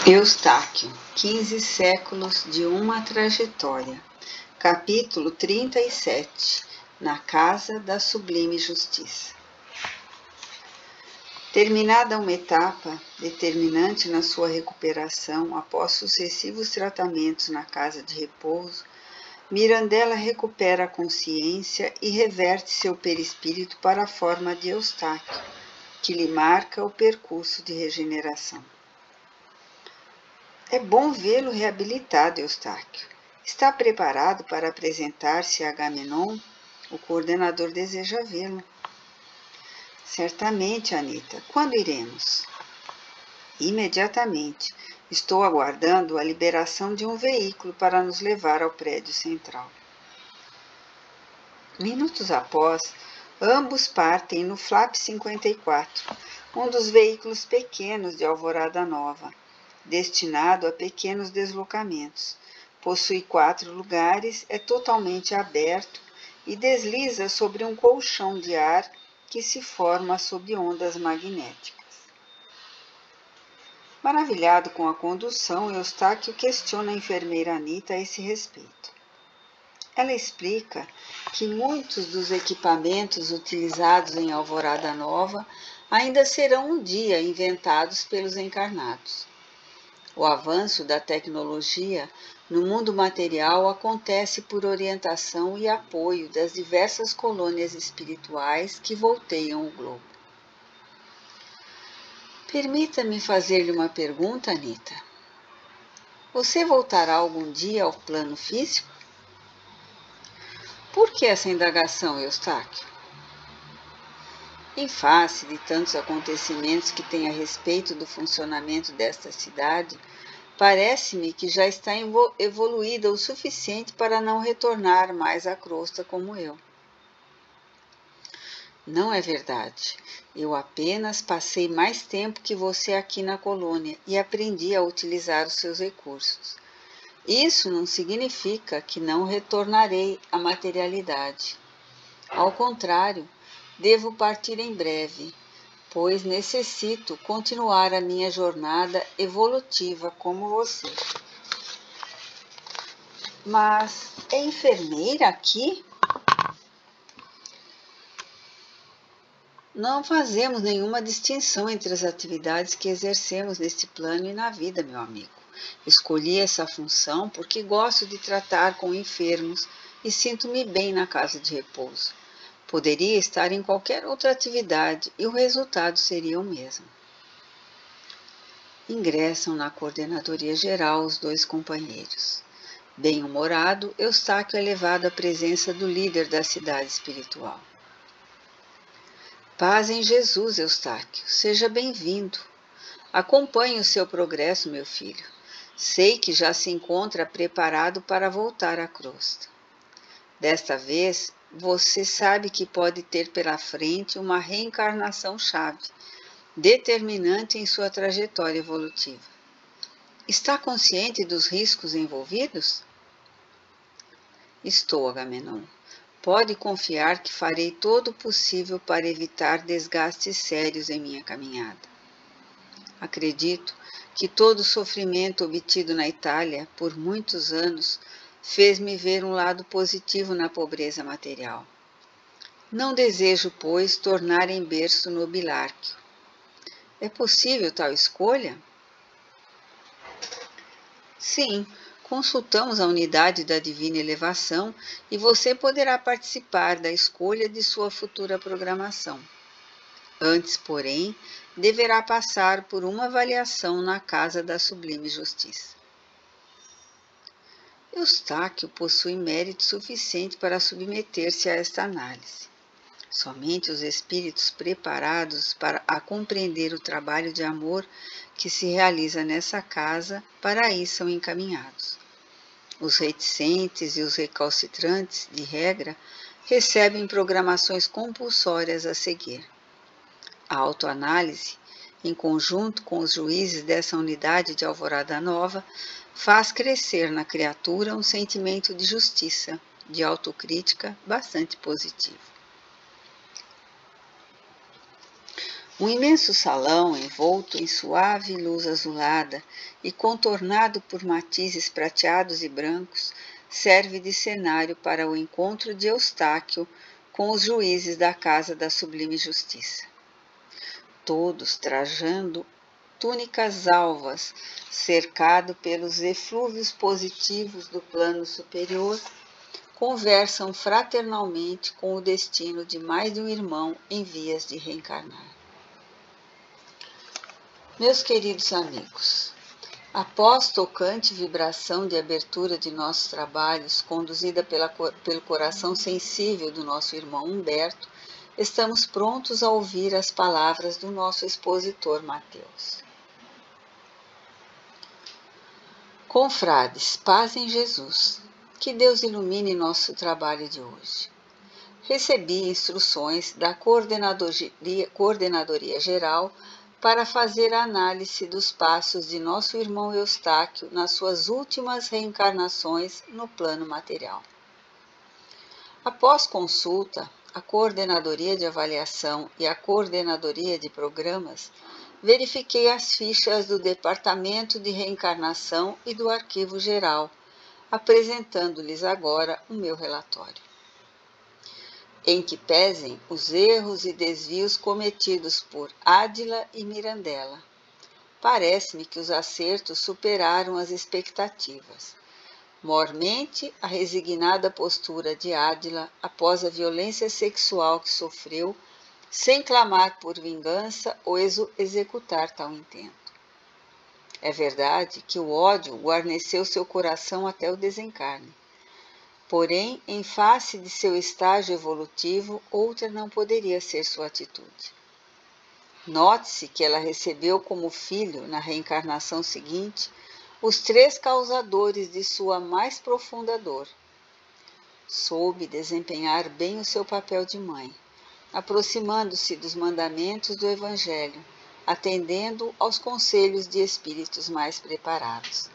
Eustáquio, 15 séculos de uma trajetória. Capítulo 37. Na casa da sublime justiça. Terminada uma etapa determinante na sua recuperação após sucessivos tratamentos na casa de repouso, Mirandela recupera a consciência e reverte seu perispírito para a forma de Eustáquio, que lhe marca o percurso de regeneração. É bom vê-lo reabilitado, Eustáquio. Está preparado para apresentar-se a Agamenon? O coordenador deseja vê-lo. Certamente, Anita. Quando iremos? Imediatamente. Estou aguardando a liberação de um veículo para nos levar ao prédio central. Minutos após, ambos partem no Flap 54, um dos veículos pequenos de Alvorada Nova, destinado a pequenos deslocamentos. Possui 4 lugares, é totalmente aberto e desliza sobre um colchão de ar que se forma sob ondas magnéticas. Maravilhado com a condução, Eustáquio questiona a enfermeira Anita a esse respeito. Ela explica que muitos dos equipamentos utilizados em Alvorada Nova ainda serão um dia inventados pelos encarnados. O avanço da tecnologia no mundo material acontece por orientação e apoio das diversas colônias espirituais que volteiam o globo. Permita-me fazer-lhe uma pergunta, Anita. Você voltará algum dia ao plano físico? Por que essa indagação, Eustáquio? Em face de tantos acontecimentos que tem a respeito do funcionamento desta cidade, parece-me que já está evoluída o suficiente para não retornar mais à crosta como eu. Não é verdade. Eu apenas passei mais tempo que você aqui na colônia e aprendi a utilizar os seus recursos. Isso não significa que não retornarei à materialidade. Ao contrário, devo partir em breve, pois necessito continuar a minha jornada evolutiva como você. Mas é enfermeira aqui? Não fazemos nenhuma distinção entre as atividades que exercemos neste plano e na vida, meu amigo. Escolhi essa função porque gosto de tratar com enfermos e sinto-me bem na casa de repouso. Poderia estar em qualquer outra atividade e o resultado seria o mesmo. Ingressam na coordenadoria geral os 2 companheiros. Bem-humorado, Eustáquio é levado à presença do líder da cidade espiritual. Paz em Jesus, Eustáquio. Seja bem-vindo. Acompanhe o seu progresso, meu filho. Sei que já se encontra preparado para voltar à crosta. Desta vez, você sabe que pode ter pela frente uma reencarnação-chave, determinante em sua trajetória evolutiva. Está consciente dos riscos envolvidos? Estou, Agamenon. Pode confiar que farei todo o possível para evitar desgastes sérios em minha caminhada. Acredito que todo o sofrimento obtido na Itália por muitos anos fez-me ver um lado positivo na pobreza material. Não desejo, pois, tornar em berço nobilárquio. É possível tal escolha? Sim. Consultamos a unidade da Divina Elevação e você poderá participar da escolha de sua futura programação. Antes, porém, deverá passar por uma avaliação na Casa da Sublime Justiça. Eustáquio possui mérito suficiente para submeter-se a esta análise. Somente os espíritos preparados para compreender o trabalho de amor que se realiza nessa casa para aí são encaminhados. Os reticentes e os recalcitrantes, de regra, recebem programações compulsórias a seguir. A autoanálise, em conjunto com os juízes dessa unidade de Alvorada Nova, faz crescer na criatura um sentimento de justiça, de autocrítica bastante positivo. Um imenso salão, envolto em suave luz azulada e contornado por matizes prateados e brancos, serve de cenário para o encontro de Eustáquio com os juízes da Casa da Sublime Justiça. Todos trajando túnicas alvas, cercado pelos eflúvios positivos do plano superior, conversam fraternalmente com o destino de mais de um irmão em vias de reencarnar. Meus queridos amigos, após tocante vibração de abertura de nossos trabalhos, conduzida pelo coração sensível do nosso irmão Humberto, estamos prontos a ouvir as palavras do nosso expositor Mateus. Confrades, paz em Jesus, que Deus ilumine nosso trabalho de hoje. Recebi instruções da Coordenadoria Geral para fazer a análise dos passos de nosso irmão Eustáquio nas suas últimas reencarnações no plano material. Após consulta, a Coordenadoria de Avaliação e a Coordenadoria de Programas, verifiquei as fichas do Departamento de Reencarnação e do Arquivo Geral, apresentando-lhes agora o meu relatório. Em que pesem os erros e desvios cometidos por Ádila e Mirandela. Parece-me que os acertos superaram as expectativas. Mormente, a resignada postura de Ádila após a violência sexual que sofreu, sem clamar por vingança ou executar tal intento. É verdade que o ódio guarneceu seu coração até o desencarne. Porém, em face de seu estágio evolutivo, outra não poderia ser sua atitude. Note-se que ela recebeu como filho, na reencarnação seguinte, os 3 causadores de sua mais profunda dor. Soube desempenhar bem o seu papel de mãe, aproximando-se dos mandamentos do Evangelho, atendendo aos conselhos de espíritos mais preparados.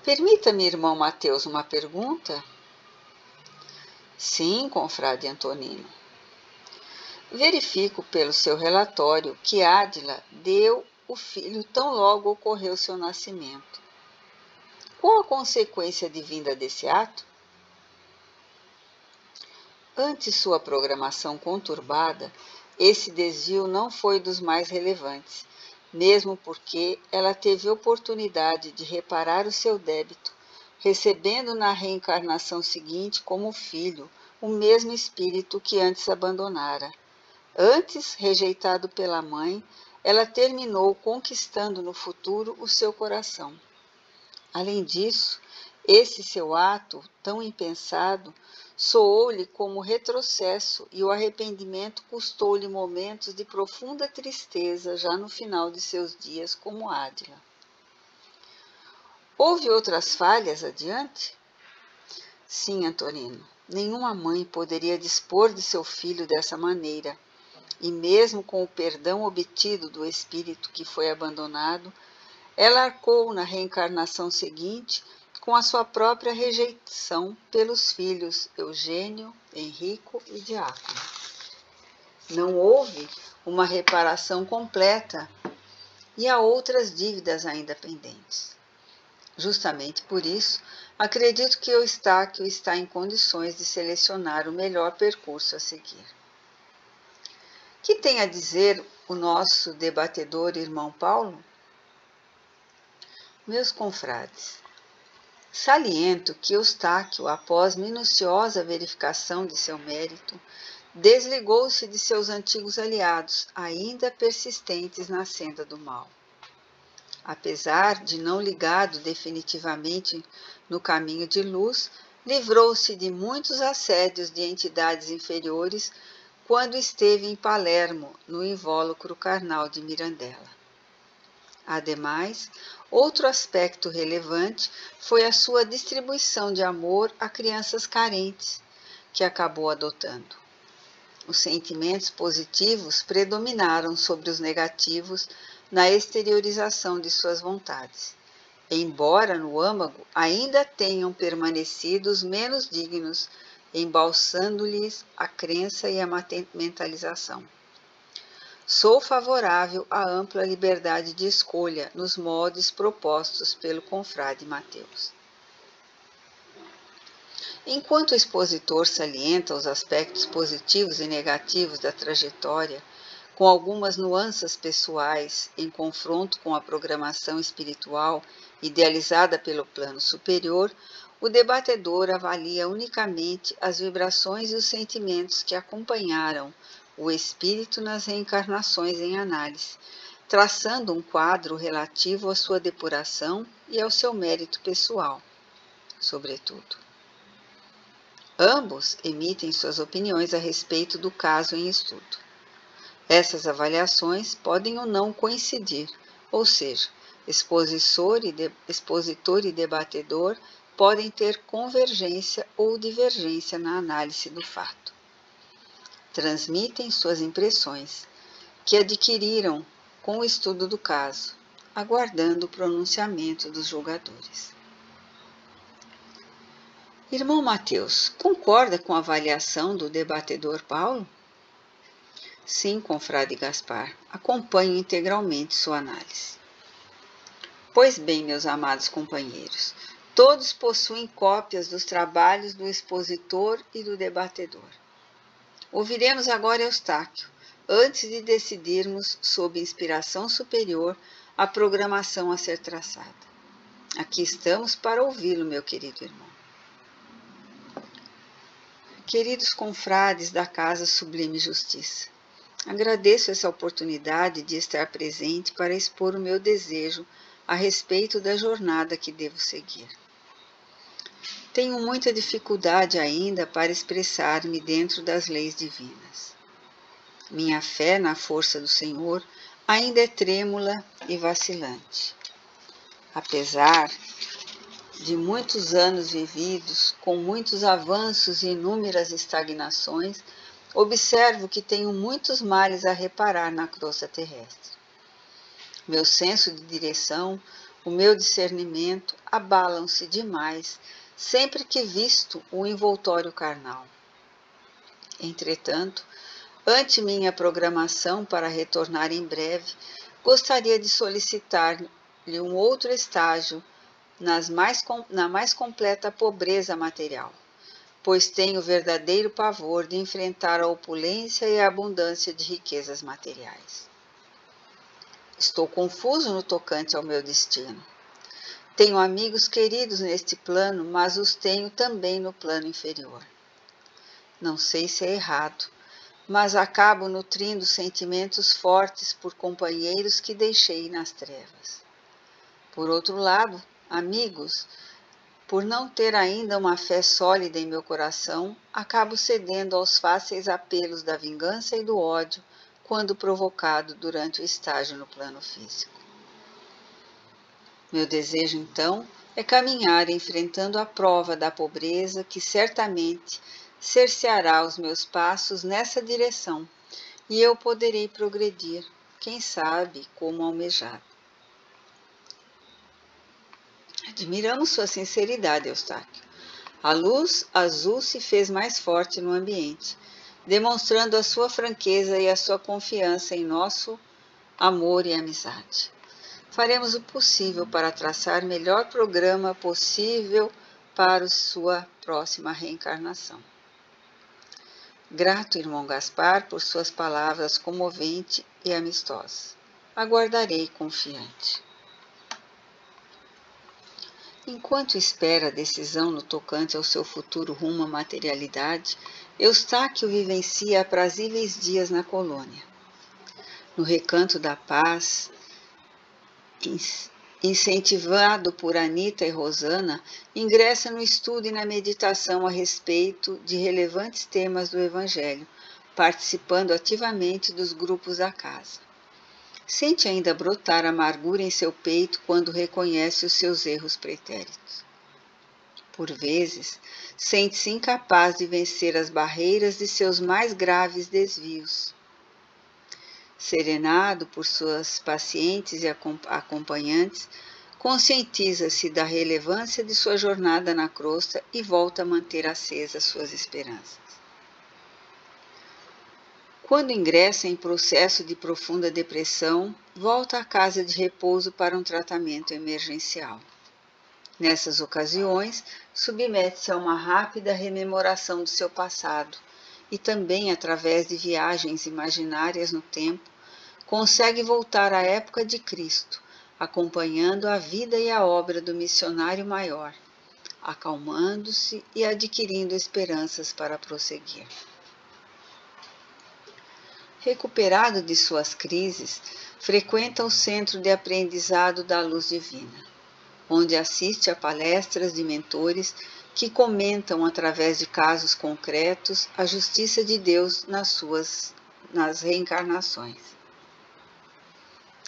Permita-me, irmão Mateus, uma pergunta? Sim, confrade Antonino. Verifico pelo seu relatório que Ádila deu o filho tão logo ocorreu seu nascimento. Qual a consequência divina desse ato? Ante sua programação conturbada, esse desvio não foi dos mais relevantes, mesmo porque ela teve oportunidade de reparar o seu débito, recebendo na reencarnação seguinte como filho o mesmo espírito que antes abandonara. Antes rejeitado pela mãe, ela terminou conquistando no futuro o seu coração. Além disso, esse seu ato, tão impensado, soou-lhe como retrocesso e o arrependimento custou-lhe momentos de profunda tristeza já no final de seus dias como Ádila. Houve outras falhas adiante? Sim, Antonino. Nenhuma mãe poderia dispor de seu filho dessa maneira, e mesmo com o perdão obtido do espírito que foi abandonado, ela arcou na reencarnação seguinte com a sua própria rejeição pelos filhos Eugênio, Henrico e Diácono. Não houve uma reparação completa e há outras dívidas ainda pendentes. Justamente por isso, acredito que Eustáquio está em condições de selecionar o melhor percurso a seguir. Que tem a dizer o nosso debatedor irmão Paulo? Meus confrades, saliento que Eustáquio, após minuciosa verificação de seu mérito, desligou-se de seus antigos aliados, ainda persistentes na senda do mal. Apesar de não ligado definitivamente no caminho de luz, livrou-se de muitos assédios de entidades inferiores quando esteve em Palermo, no invólucro carnal de Mirandela. Ademais, outro aspecto relevante foi a sua distribuição de amor a crianças carentes, que acabou adotando. Os sentimentos positivos predominaram sobre os negativos na exteriorização de suas vontades, embora no âmago ainda tenham permanecido os menos dignos embalsando-lhes a crença e a mentalização. Sou favorável à ampla liberdade de escolha nos moldes propostos pelo confrade Mateus. Enquanto o expositor salienta os aspectos positivos e negativos da trajetória, com algumas nuances pessoais em confronto com a programação espiritual idealizada pelo plano superior, o debatedor avalia unicamente as vibrações e os sentimentos que acompanharam o espírito nas reencarnações em análise, traçando um quadro relativo à sua depuração e ao seu mérito pessoal, sobretudo. Ambos emitem suas opiniões a respeito do caso em estudo. Essas avaliações podem ou não coincidir, ou seja, expositor e debatedor podem ter convergência ou divergência na análise do fato. Transmitem suas impressões, que adquiriram com o estudo do caso, aguardando o pronunciamento dos julgadores. Irmão Mateus, concorda com a avaliação do debatedor Paulo? Sim, confrade Gaspar, acompanho integralmente sua análise. Pois bem, meus amados companheiros, todos possuem cópias dos trabalhos do expositor e do debatedor. Ouviremos agora Eustáquio, antes de decidirmos, sob inspiração superior, a programação a ser traçada. Aqui estamos para ouvi-lo, meu querido irmão. Queridos confrades da Casa Sublime Justiça, agradeço essa oportunidade de estar presente para expor o meu desejo a respeito da jornada que devo seguir. Tenho muita dificuldade ainda para expressar-me dentro das leis divinas. Minha fé na força do Senhor ainda é trêmula e vacilante. Apesar de muitos anos vividos, com muitos avanços e inúmeras estagnações, observo que tenho muitos males a reparar na crosta terrestre. Meu senso de direção, o meu discernimento abalam-se demais sempre que visto o envoltório carnal. Entretanto, ante minha programação para retornar em breve, gostaria de solicitar-lhe um outro estágio na mais completa pobreza material, pois tenho verdadeiro pavor de enfrentar a opulência e a abundância de riquezas materiais. Estou confuso no tocante ao meu destino. Tenho amigos queridos neste plano, mas os tenho também no plano inferior. Não sei se é errado, mas acabo nutrindo sentimentos fortes por companheiros que deixei nas trevas. Por outro lado, amigos, por não ter ainda uma fé sólida em meu coração, acabo cedendo aos fáceis apelos da vingança e do ódio quando provocado durante o estágio no plano físico. Meu desejo, então, é caminhar enfrentando a prova da pobreza que certamente cerceará os meus passos nessa direção, e eu poderei progredir, quem sabe, como almejado. Admiramos sua sinceridade, Eustáquio. A luz azul se fez mais forte no ambiente, demonstrando a sua franqueza e a sua confiança em nosso amor e amizade. Faremos o possível para traçar o melhor programa possível para sua próxima reencarnação. Grato, irmão Gaspar, por suas palavras comoventes e amistosas. Aguardarei confiante. Enquanto espera a decisão no tocante ao seu futuro rumo à materialidade, Eustáquio vivencia aprazíveis dias na colônia. No recanto da paz, incentivado por Anita e Rosana, ingressa no estudo e na meditação a respeito de relevantes temas do Evangelho, participando ativamente dos grupos da casa. Sente ainda brotar amargura em seu peito quando reconhece os seus erros pretéritos. Por vezes, sente-se incapaz de vencer as barreiras de seus mais graves desvios. Serenado por suas pacientes e acompanhantes, conscientiza-se da relevância de sua jornada na crosta e volta a manter acesas suas esperanças. Quando ingressa em processo de profunda depressão, volta à casa de repouso para um tratamento emergencial. Nessas ocasiões, submete-se a uma rápida rememoração do seu passado e também, através de viagens imaginárias no tempo, consegue voltar à época de Cristo, acompanhando a vida e a obra do missionário maior, acalmando-se e adquirindo esperanças para prosseguir. Recuperado de suas crises, frequenta o Centro de Aprendizado da Luz Divina, onde assiste a palestras de mentores que comentam, através de casos concretos, a justiça de Deus nas reencarnações.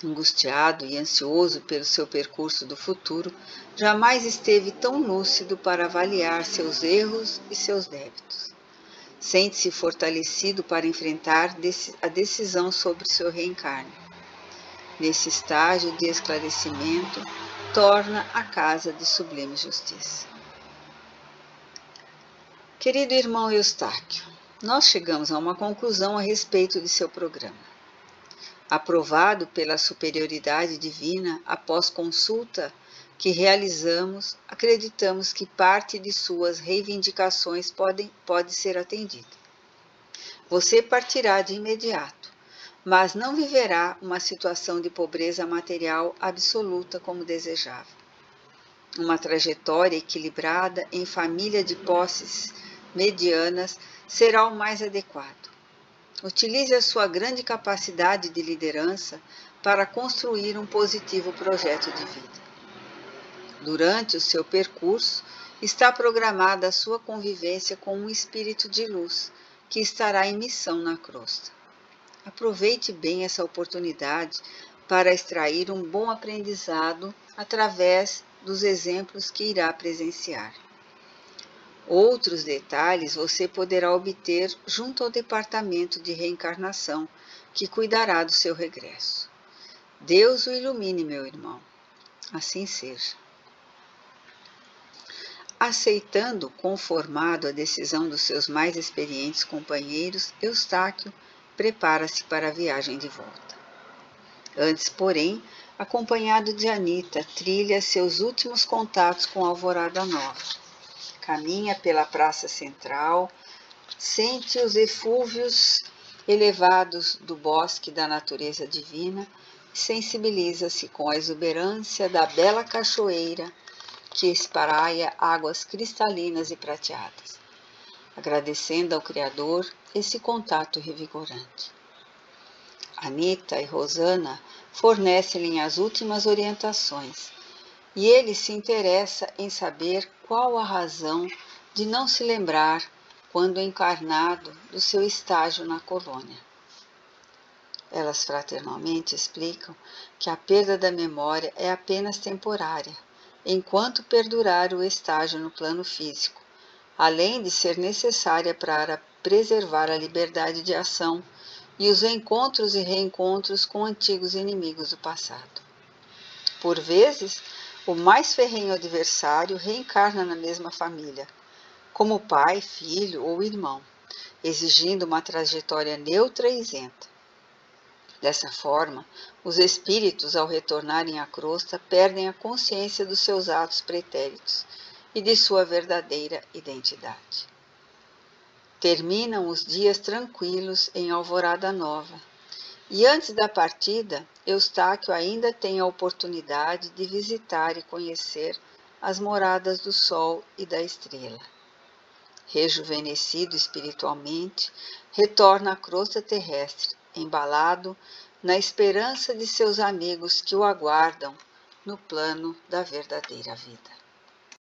Angustiado e ansioso pelo seu percurso do futuro, jamais esteve tão lúcido para avaliar seus erros e seus débitos. Sente-se fortalecido para enfrentar a decisão sobre seu reencarne. Nesse estágio de esclarecimento, torna a casa de sublime justiça. Querido irmão Eustáquio, nós chegamos a uma conclusão a respeito de seu programa. Aprovado pela superioridade divina, após consulta que realizamos, acreditamos que parte de suas reivindicações pode ser atendida. Você partirá de imediato, mas não viverá uma situação de pobreza material absoluta como desejava. Uma trajetória equilibrada em família de posses medianas será o mais adequado. Utilize a sua grande capacidade de liderança para construir um positivo projeto de vida. Durante o seu percurso, está programada a sua convivência com um espírito de luz, que estará em missão na crosta. Aproveite bem essa oportunidade para extrair um bom aprendizado através dos exemplos que irá presenciar. Outros detalhes você poderá obter junto ao Departamento de Reencarnação, que cuidará do seu regresso. Deus o ilumine, meu irmão. Assim seja. Aceitando conformado a decisão dos seus mais experientes companheiros, Eustáquio prepara-se para a viagem de volta. Antes, porém, acompanhado de Anita, trilha seus últimos contatos com a Alvorada Nova. Caminha pela praça central, sente os eflúvios elevados do bosque da natureza divina e sensibiliza-se com a exuberância da bela cachoeira que espraia águas cristalinas e prateadas, agradecendo ao Criador esse contato revigorante. Anita e Rosana fornecem-lhe as últimas orientações, e ele se interessa em saber qual a razão de não se lembrar, quando encarnado, do seu estágio na colônia. Elas fraternalmente explicam que a perda da memória é apenas temporária, enquanto perdurar o estágio no plano físico, além de ser necessária para preservar a liberdade de ação e os encontros e reencontros com antigos inimigos do passado. Por vezes, o mais ferrenho adversário reencarna na mesma família, como pai, filho ou irmão, exigindo uma trajetória neutra e isenta. Dessa forma, os espíritos, ao retornarem à crosta, perdem a consciência dos seus atos pretéritos e de sua verdadeira identidade. Terminam os dias tranquilos em Alvorada Nova, e antes da partida, Eustáquio ainda tem a oportunidade de visitar e conhecer as moradas do Sol e da Estrela. Rejuvenescido espiritualmente, retorna à crosta terrestre, embalado na esperança de seus amigos que o aguardam no plano da verdadeira vida.